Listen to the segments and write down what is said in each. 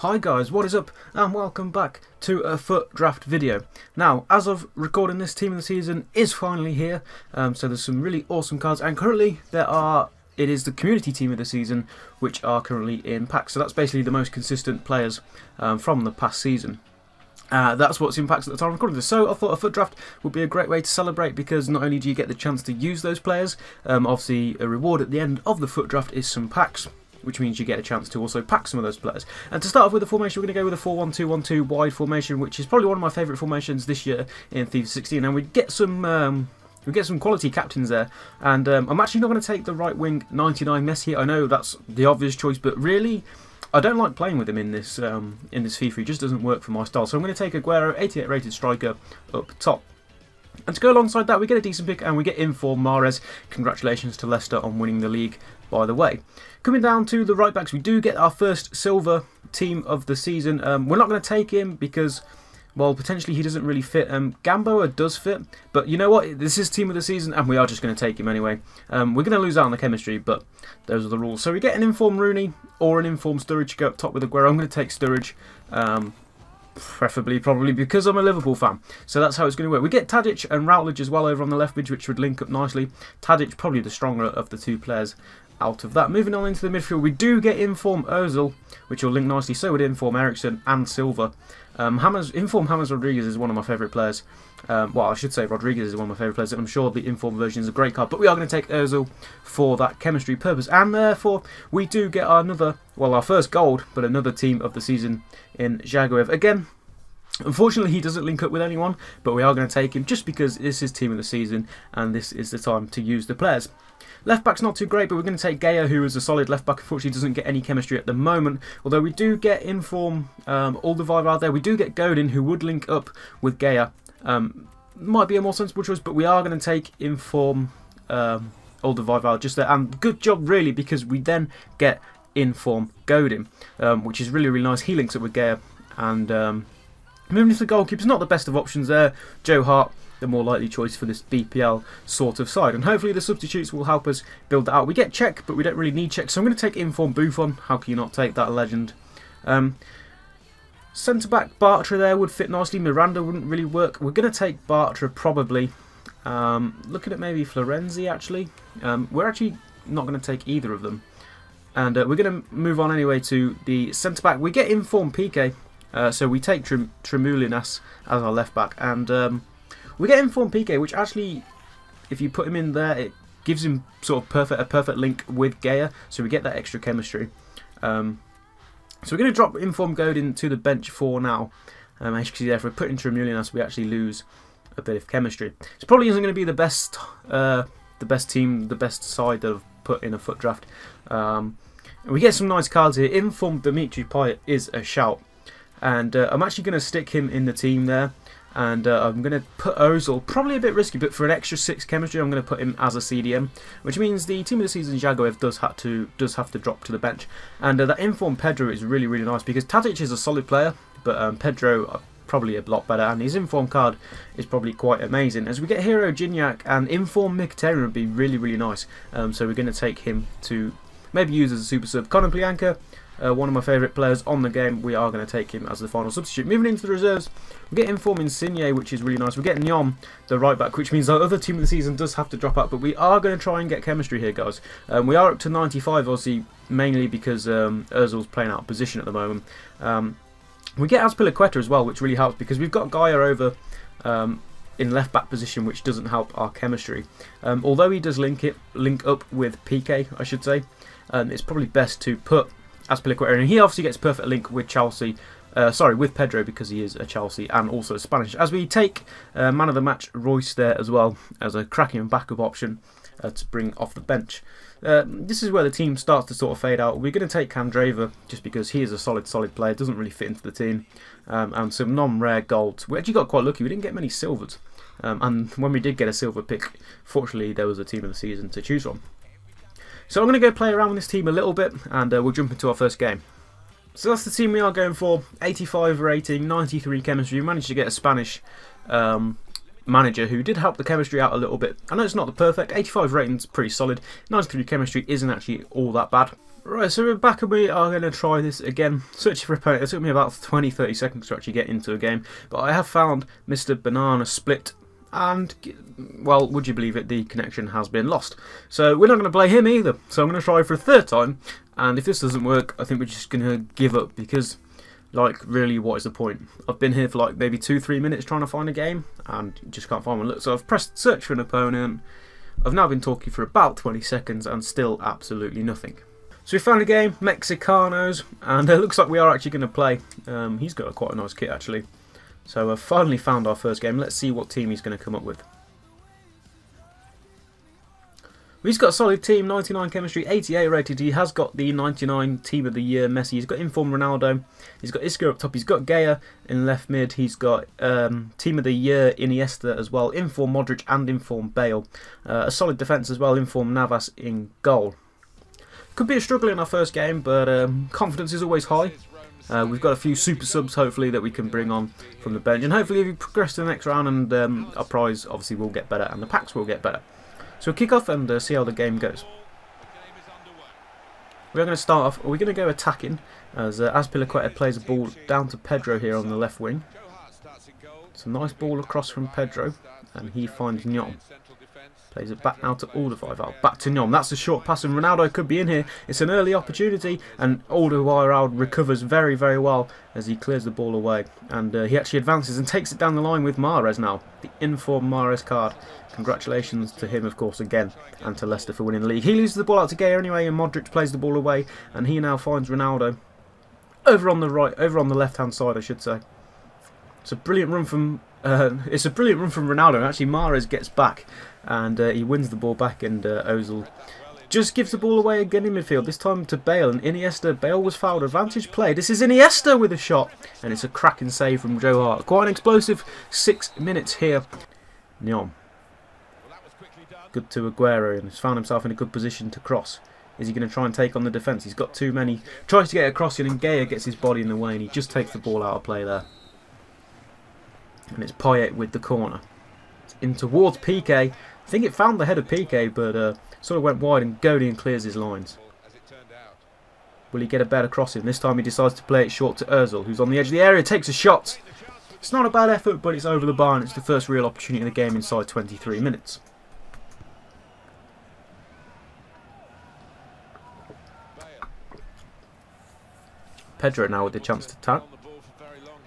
Hi guys, what is up and welcome back to a FUT draft video. Now, as of recording this, team of the season is finally here, so there's some really awesome cards, and currently it is the community team of the season which are currently in packs, so that's basically the most consistent players from the past season. That's what's in packs at the time of recording this. So I thought a FUT draft would be a great way to celebrate, because not only do you get the chance to use those players, obviously a reward at the end of the FUT draft is some packs, which means you get a chance to also pack some of those players. And to start off with the formation, we're going to go with a 4-1-2-1-2 wide formation, which is probably one of my favourite formations this year in FIFA 16. And we get some quality captains there. And I'm actually not going to take the right wing 99 Messi. I know that's the obvious choice, but really, I don't like playing with him in this FIFA. He just doesn't work for my style. So I'm going to take Aguero, 88 rated striker, up top. And to go alongside that, we get a decent pick and we get informed Mahrez. Congratulations to Leicester on winning the league, by the way. Coming down to the right backs, we do get our first silver team of the season. We're not going to take him because, well, potentially he doesn't really fit. Gamboa does fit, but you know what? This is team of the season and we are just going to take him anyway. We're going to lose out on the chemistry, but those are the rules. So we get an informed Rooney or an informed Sturridge to go up top with Aguero. I'm going to take Sturridge. Preferably, probably, because I'm a Liverpool fan. So that's how it's going to work. We get Tadic and Routledge as well over on the left mid, which would link up nicely. Tadic probably the stronger of the two players out of that. Moving on into the midfield, we do get Inform Ozil, which will link nicely. So would Inform Eriksen and Silva. Inform James Rodriguez is one of my favourite players. Well, I should say Rodriguez is one of my favourite players, and I'm sure the Inform version is a great card. But we are going to take Ozil for that chemistry purpose. And therefore, we do get our first gold, but another team of the season in Jaguev. Again, unfortunately, he doesn't link up with anyone, but we are going to take him just because this is team of the season and this is the time to use the players. Left back's not too great, but we're going to take Gaya, who is a solid left back. Unfortunately, doesn't get any chemistry at the moment. Although we do get Inform Alderweireld there. We do get Godin, who would link up with Gaya. Might be a more sensible choice, but we are going to take Inform Alderweireld just there. And good job, really, because we then get Inform Godin, which is really, really nice. He links up with Gaya. And moving to the goalkeepers, not the best of options there. Joe Hart, the more likely choice for this BPL sort of side, and hopefully the substitutes will help us build that out. We get Czech, but we don't really need Czech, so I'm going to take Inform Buffon. How can you not take that legend? Centre back Bartra there would fit nicely. Miranda wouldn't really work. We're going to take Bartra probably. Looking at maybe Florenzi actually. We're actually not going to take either of them, and we're going to move on anyway to the centre back. We get Inform Piqué. So we take Tremulinas as our left back, and we get Informed Piqué, which actually, if you put him in there, it gives him sort of a perfect link with Gaya, so we get that extra chemistry. So we're going to drop Informed Godin to the bench for now. As you can see there, if we put in Tremulinas, we actually lose a bit of chemistry. It probably isn't going to be the best team, the best side that I've put in a FUT draft. We get some nice cards here. Informed Dimitri Payet is a shout. And I'm actually going to stick him in the team there. And I'm going to put Ozil, probably a bit risky, but for an extra 6 chemistry, I'm going to put him as a CDM. Which means the team of the season, Jaguev, does have to drop to the bench. And that Inform Pedro is really, really nice, because Tadic is a solid player, but Pedro probably a lot better. And his Inform card is probably quite amazing. As we get Hero Gignac and Inform Mkhitaryan would be really, really nice. So we're going to take him to maybe use as a super sub. Conor Plianka, one of my favourite players on the game, we are going to take him as the final substitute. Moving into the reserves, we get Inform Insigne, which is really nice. We get Nyom, the right back, which means our other team of the season does have to drop out, but we are going to try and get chemistry here, guys. We are up to 95, obviously, mainly because Ozil's playing out of position at the moment. We get Azpilicueta as well, which really helps, because we've got Gaya over in left back position, which doesn't help our chemistry. Although he does link up with Piqué, I should say, it's probably best to put Azpilicueta, and he obviously gets perfect link with Chelsea. With Pedro, because he is a Chelsea and also Spanish. As we take man of the match Royce there as well as a cracking backup option to bring off the bench. This is where the team starts to sort of fade out. We're going to take Candreva just because he is a solid player. Doesn't really fit into the team, and some non-rare golds. We actually got quite lucky. We didn't get many silvers, and when we did get a silver pick, fortunately there was a team of the season to choose from. So I'm going to go play around with this team a little bit, and we'll jump into our first game. So that's the team we are going for. 85 rating, 93 chemistry. We managed to get a Spanish manager who did help the chemistry out a little bit. I know it's not the perfect, 85 rating's pretty solid, 93 chemistry isn't actually all that bad. Right, so we're back and we are going to try this again. Searching for opponent. It took me about 20-30 seconds to actually get into a game, but I have found Mr. Banana Split, and, well, would you believe it, the connection has been lost. So we're not going to play him either, so I'm going to try for a third time, and if this doesn't work, I think we're just going to give up, because, like, really, what is the point? I've been here for like maybe 2-3 minutes trying to find a game, and just can't find one. Look, so I've pressed search for an opponent, I've now been talking for about 20 seconds, and still absolutely nothing. So we found a game, Mexicanos, and it looks like we are actually going to play. He's got quite a nice kit actually. So I've finally found our first game. Let's see what team he's going to come up with. He's got a solid team, 99 chemistry, 88 rated. He has got the 99 team of the year Messi. He's got informed Ronaldo. He's got Isco up top. He's got Gaya in left mid. He's got team of the year Iniesta as well. Informed Modric and informed Bale. A solid defence as well. Informed Navas in goal. Could be a struggle in our first game, but confidence is always high. We've got a few super subs, hopefully, that we can bring on from the bench. And hopefully, if we progress to the next round, and our prize, obviously, will get better, and the packs will get better. So we'll kick off and see how the game goes. We're going to start off, we're going to go attacking, as Azpilicueta plays a ball down to Pedro here on the left wing. It's a nice ball across from Pedro, and he finds Nyom. Plays it back now to Alderweireld, back to Nyom. That's a short pass, and Ronaldo could be in here. It's an early opportunity, and Alderweireld recovers very, very well as he clears the ball away. And he actually advances and takes it down the line with Mahrez now. The informed Mahrez card. Congratulations to him, of course, again, and to Leicester for winning the league. He loses the ball out to Gaya anyway, and Modric plays the ball away, and he now finds Ronaldo over on the right, over on the left-hand side, I should say. It's a brilliant run from Ronaldo, and actually Mahrez gets back and he wins the ball back, and Ozil just gives the ball away again in midfield, this time to Bale, and Iniesta. Bale was fouled, advantage play. This is Iniesta with a shot, and it's a cracking save from Joe Hart. Quite an explosive 6 minutes here. Nyom. Good to Aguero, and has found himself in a good position to cross. Is he going to try and take on the defence? He's got too many. Tries to get a cross in, and Gaya gets his body in the way, and he just takes the ball out of play there. And it's Payet with the corner. It's in towards Piqué. I think it found the head of Piqué, but sort of went wide, and Godin clears his lines. Will he get a better crossing? This time he decides to play it short to Ozil, who's on the edge of the area, takes a shot. It's not a bad effort, but it's over the bar, and it's the first real opportunity of the game inside 23 minutes. Pedro now with the chance to tap.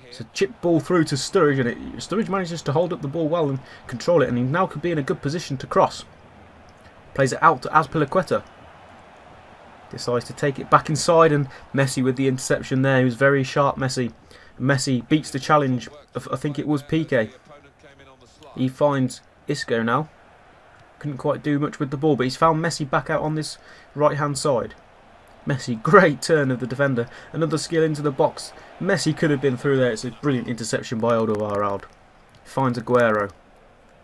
It's a chip ball through to Sturridge, and Sturridge manages to hold up the ball well and control it, and he now could be in a good position to cross. Plays it out to Azpilicueta. Decides to take it back inside, and Messi with the interception there. He was very sharp, Messi. Messi beats the challenge of, I think it was Piqué. He finds Isco now. Couldn't quite do much with the ball, but he's found Messi back out on this right-hand side. Messi, great turn of the defender. Another skill into the box. Messi could have been through there. It's a brilliant interception by Alderweireld. Finds Aguero.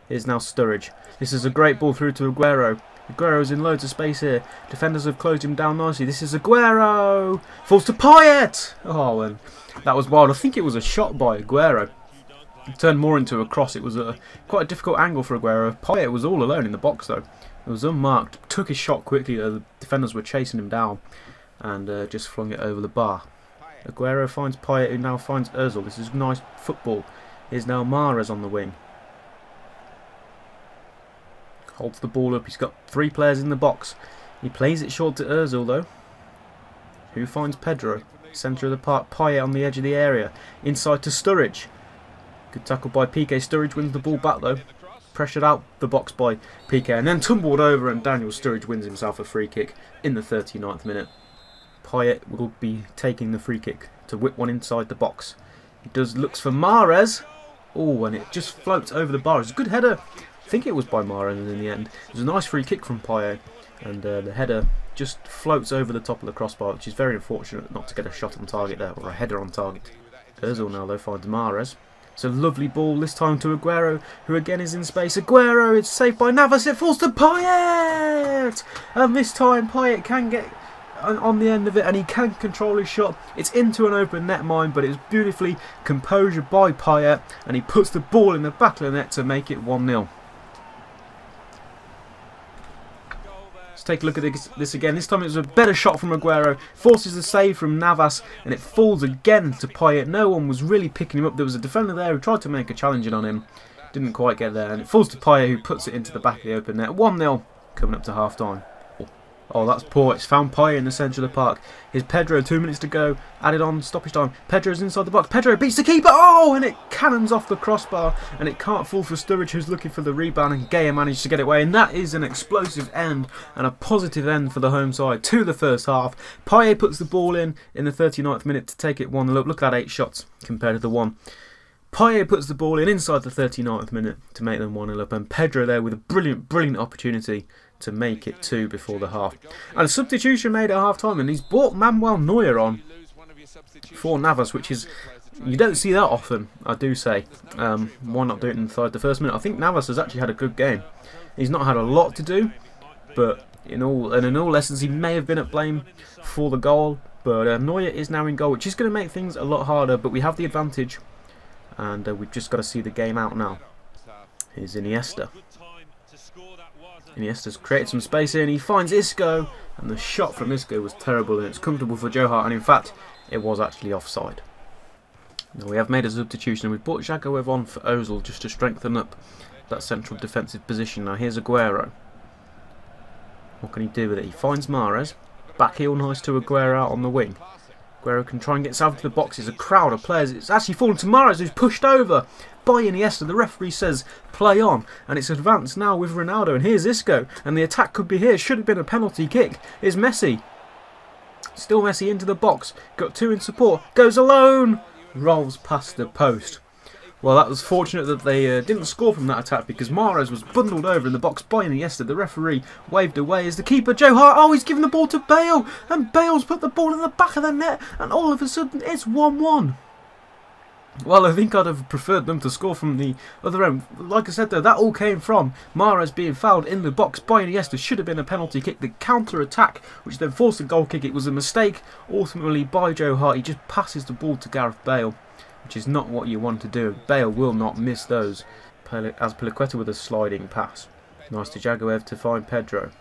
Here's now Sturridge. This is a great ball through to Aguero. Aguero's in loads of space here. Defenders have closed him down nicely. This is Aguero. Falls to Payet. Oh, and that was wild. I think it was a shot by Aguero. It turned more into a cross. It was quite a difficult angle for Aguero. Payet was all alone in the box though. It was unmarked. Took his shot quickly. The defenders were chasing him down, and just flung it over the bar. Aguero finds Payet, who now finds Ozil. This is nice football. Here's now Mahrez on the wing. Holds the ball up. He's got 3 players in the box. He plays it short to Ozil though, who finds Pedro. Centre of the park. Payet on the edge of the area. Inside to Sturridge. Good tackle by Piqué. Sturridge wins the ball back though. Pressured out the box by Piqué, and then tumbled over, and Daniel Sturridge wins himself a free kick in the 39th minute. Payet will be taking the free kick to whip one inside the box. He looks for Mahrez. Oh, and it just floats over the bar. It's a good header. I think it was by Mahrez in the end. It was a nice free kick from Payet, and the header just floats over the top of the crossbar, which is very unfortunate not to get a shot on target there, or a header on target. Ozil now though finds Mahrez. It's a lovely ball, this time to Aguero, who again is in space. Aguero, it's saved by Navas, it falls to Payet! And this time Payet can get on the end of it, and he can control his shot. It's into an open net mine, but it's beautifully composed by Payet, and he puts the ball in the back of the net to make it 1-0. Let's take a look at this again. This time it was a better shot from Aguero, forces the save from Navas, and it falls again to Payet. No one was really picking him up. There was a defender there who tried to make a challenge on him, didn't quite get there, and it falls to Payet, who puts it into the back of the open net. 1-0 coming up to half time. Oh, that's poor. It's found Payet in the centre of the park. Here's Pedro, 2 minutes to go. Added on stoppage time. Pedro's inside the box. Pedro beats the keeper. Oh, and it cannons off the crossbar. And it can't fall for Sturridge, who's looking for the rebound. And Gaya managed to get it away. And that is an explosive end and a positive end for the home side to the first half. Payet puts the ball in the 39th minute to take it 1-0 up. Look at that, 8 shots compared to the 1. Payet puts the ball in inside the 39th minute to make them 1-0 up. And Pedro there with a brilliant opportunity to make it 2 before the half. And a substitution made at half time, and he's brought Manuel Neuer on for Navas, which is, you don't see that often, I do say. Why not do it inside the first minute? I think Navas has actually had a good game. He's not had a lot to do, but in all lessons he may have been at blame for the goal. But Neuer is now in goal, which is going to make things a lot harder, but we have the advantage, and we've just got to see the game out now. Here's Iniesta. Iniesta's created some space here, and he finds Isco, and the shot from Isco was terrible, and it's comfortable for Joe Hart, and in fact it was actually offside. Now we have made a substitution, and we've brought Jagoev on for Ozil just to strengthen up that central defensive position. Now here's Aguero. What can he do with it? He finds Mahrez, back heel nice to Aguero out on the wing. Aguero can try and get south to the box. There's a crowd of players. It's actually fallen to Mahrez, who's pushed over by Iniesta. The referee says play on, and it's advanced now with Ronaldo, and here's Isco, and the attack could be here. Should have been a penalty kick. Is Messi. Still Messi into the box. Got 2 in support. Goes alone. Rolls past the post. Well, that was fortunate that they didn't score from that attack, because Mahrez was bundled over in the box by Iniesta. The referee waved away as the keeper, Joe Hart, oh, he's given the ball to Bale, and Bale's put the ball in the back of the net, and all of a sudden it's 1-1. Well, I think I'd have preferred them to score from the other end. Like I said though, that all came from Mahrez being fouled in the box by Iniesta. Should have been a penalty kick. The counter-attack, which then forced a goal kick, it was a mistake ultimately by Joe Hart. He just passes the ball to Gareth Bale, which is not what you want to do. Bale will not miss those. Azpilicueta with a sliding pass. Nice to Jagoev to find Pedro.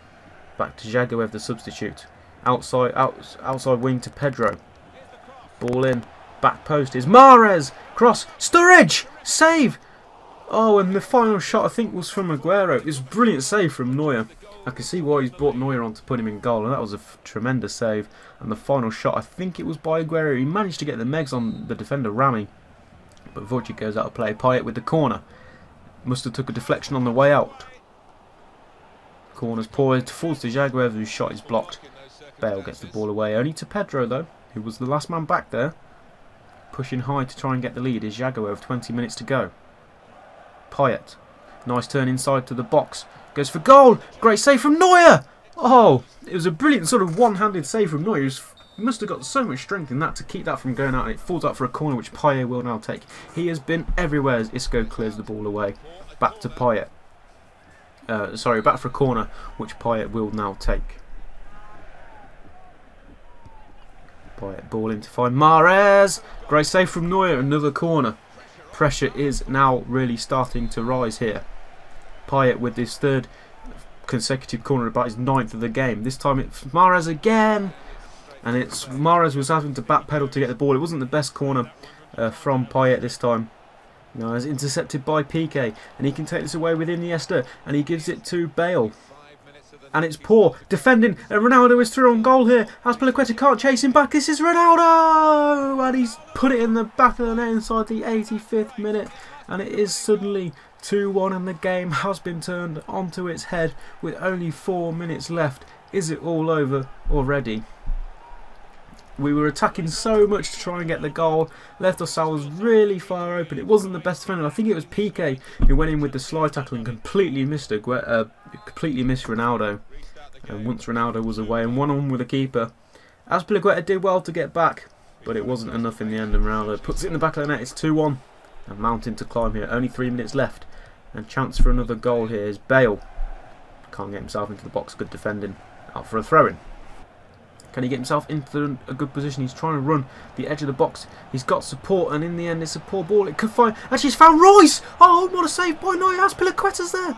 Back to Jagoev, the substitute. Outside wing to Pedro. Ball in. Back post is Mahrez. Cross. Sturridge. Save. Oh, and the final shot I think was from Aguero. It was a brilliant save from Neuer. I can see why he's brought Neuer on to put him in goal, and that was a tremendous save. And the final shot, I think it was by Aguero. He managed to get the megs on the defender Rami, but Vucic goes out of play. Payet with the corner. Must have took a deflection on the way out. Corner's poised, falls to Jagoev, whose shot is blocked. Bale gets the ball away, only to Pedro though, who was the last man back there. Pushing high to try and get the lead is Jagoev, 20 minutes to go. Payet, nice turn inside to the box. Goes for goal. Great save from Neuer. Oh, it was a brilliant sort of one-handed save from Neuer. He must have got so much strength in that to keep that from going out. And it falls out for a corner, which Payet will now take. He has been everywhere as Isco clears the ball away. Back to Payet. Back for a corner, which Payet will now take. Payet ball in to find Mahrez. Great save from Neuer. Another corner. Pressure is now really starting to rise here. Payet with his 3rd consecutive corner, about his 9th of the game. This time it's Mahrez again, and it's Mahrez was having to backpedal to get the ball. It wasn't the best corner from Payet this time. No, it's intercepted by Piqué, and he can take this away with Iniesta, and he gives it to Bale. And it's poor defending, and Ronaldo is through on goal here. Azpilicueta can't chase him back. This is Ronaldo, and he's put it in the back of the net inside the 85th minute, and it is suddenly 2-1, and the game has been turned onto its head with only 4 minutes left. Is it all over already? We were attacking so much to try and get the goal, left ourselves really far open. It wasn't the best defender. I think it was Piqué who went in with the slide tackle and completely missed Ronaldo. And once Ronaldo was away and 1-on with the keeper, Azpilicueta did well to get back, but it wasn't enough in the end, and Ronaldo puts it in the back of the net. It's 2-1, and mountain to climb here. Only 3 minutes left, and chance for another goal here is Bale. Can't get himself into the box. Good defending. Out for a throw-in. Can he get himself into a good position? He's trying to run the edge of the box. He's got support, and in the end, it's a poor ball. It could find. Actually, he's found Royce. Oh, what a save by Neuer. Azpilicueta's there.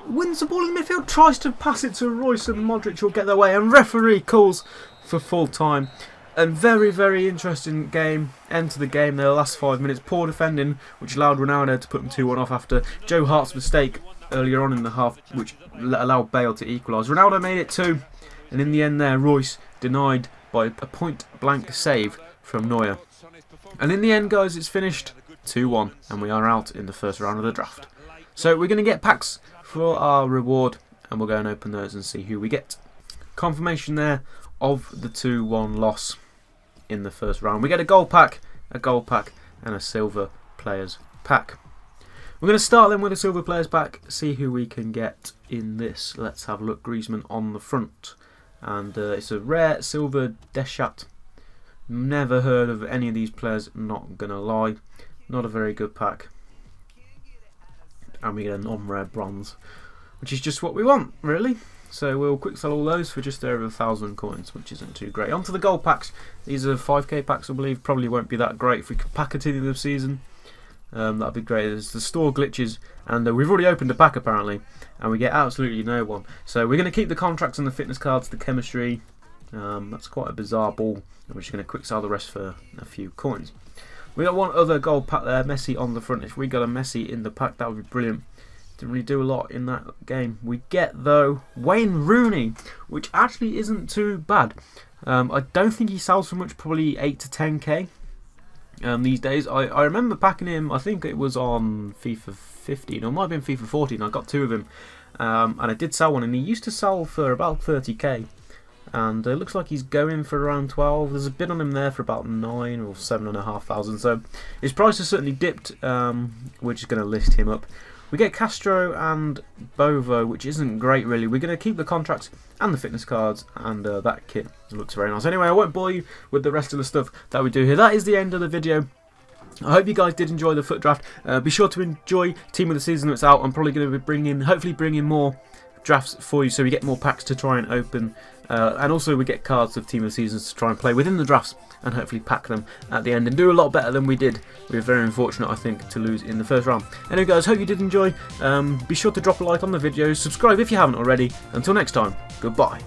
Wins the ball in the midfield. Tries to pass it to Royce, and Modric will get their way. And referee calls for full time. And very, very interesting game. End to the game there. The last 5 minutes. Poor defending, which allowed Ronaldo to put them 2-1 off after Joe Hart's mistake earlier on in the half, which allowed Bale to equalise. Ronaldo made it 2. And in the end there, Royce denied by a point-blank save from Neuer. And in the end, guys, it's finished 2-1, and we are out in the first round of the draft. So we're going to get packs for our reward, and we'll go and open those and see who we get. Confirmation there of the 2-1 loss in the first round. We get a gold pack, and a silver players pack. We're going to start then with a silver players pack, see who we can get in this. Let's have a look. Griezmann on the front. And it's a rare silver Deschat. Never heard of any of these players, not gonna lie. Not a very good pack. And we get a non-rare bronze, which is just what we want, really. So we'll quick sell all those for just over 1,000 coins, which isn't too great. On to the gold packs. These are 5k packs, I believe. Probably won't be that great. If we could pack a team of the season, that'd be great. There's the store glitches, and we've already opened a pack apparently, and we get absolutely no one. So we're going to keep the contracts and the fitness cards, the chemistry. That's quite a bizarre ball, and we're just going to quick sell the rest for a few coins. We got one other gold pack there, Messi on the front. If we got a Messi in the pack, that would be brilliant. Didn't really do a lot in that game. We get, though, Wayne Rooney, which actually isn't too bad. I don't think he sells for much, probably 8 to 10k. These days, I remember packing him. I think it was on FIFA 15, or it might have been FIFA 14. I got 2 of him, and I did sell one, and he used to sell for about 30k, and it looks like he's going for around 12. There's a bid on him there for about 9 or 7,500, so his price has certainly dipped. We're just going to list him up. We get Castro and Bovo, which isn't great really. We're going to keep the contracts and the fitness cards, and that kit looks very nice. Anyway, I won't bore you with the rest of the stuff that we do here. That is the end of the video. I hope you guys did enjoy the FUT draft. Be sure to enjoy Team of the Season that's out. I'm probably going to be hopefully bringing more drafts for you, so we get more packs to try and open, and also we get cards of Team of the Seasons to try and play within the drafts, and hopefully pack them at the end and do a lot better than we did. We were very unfortunate, I think, to lose in the first round. Anyway guys, hope you did enjoy. Be sure to drop a like on the video, subscribe if you haven't already. Until next time, goodbye.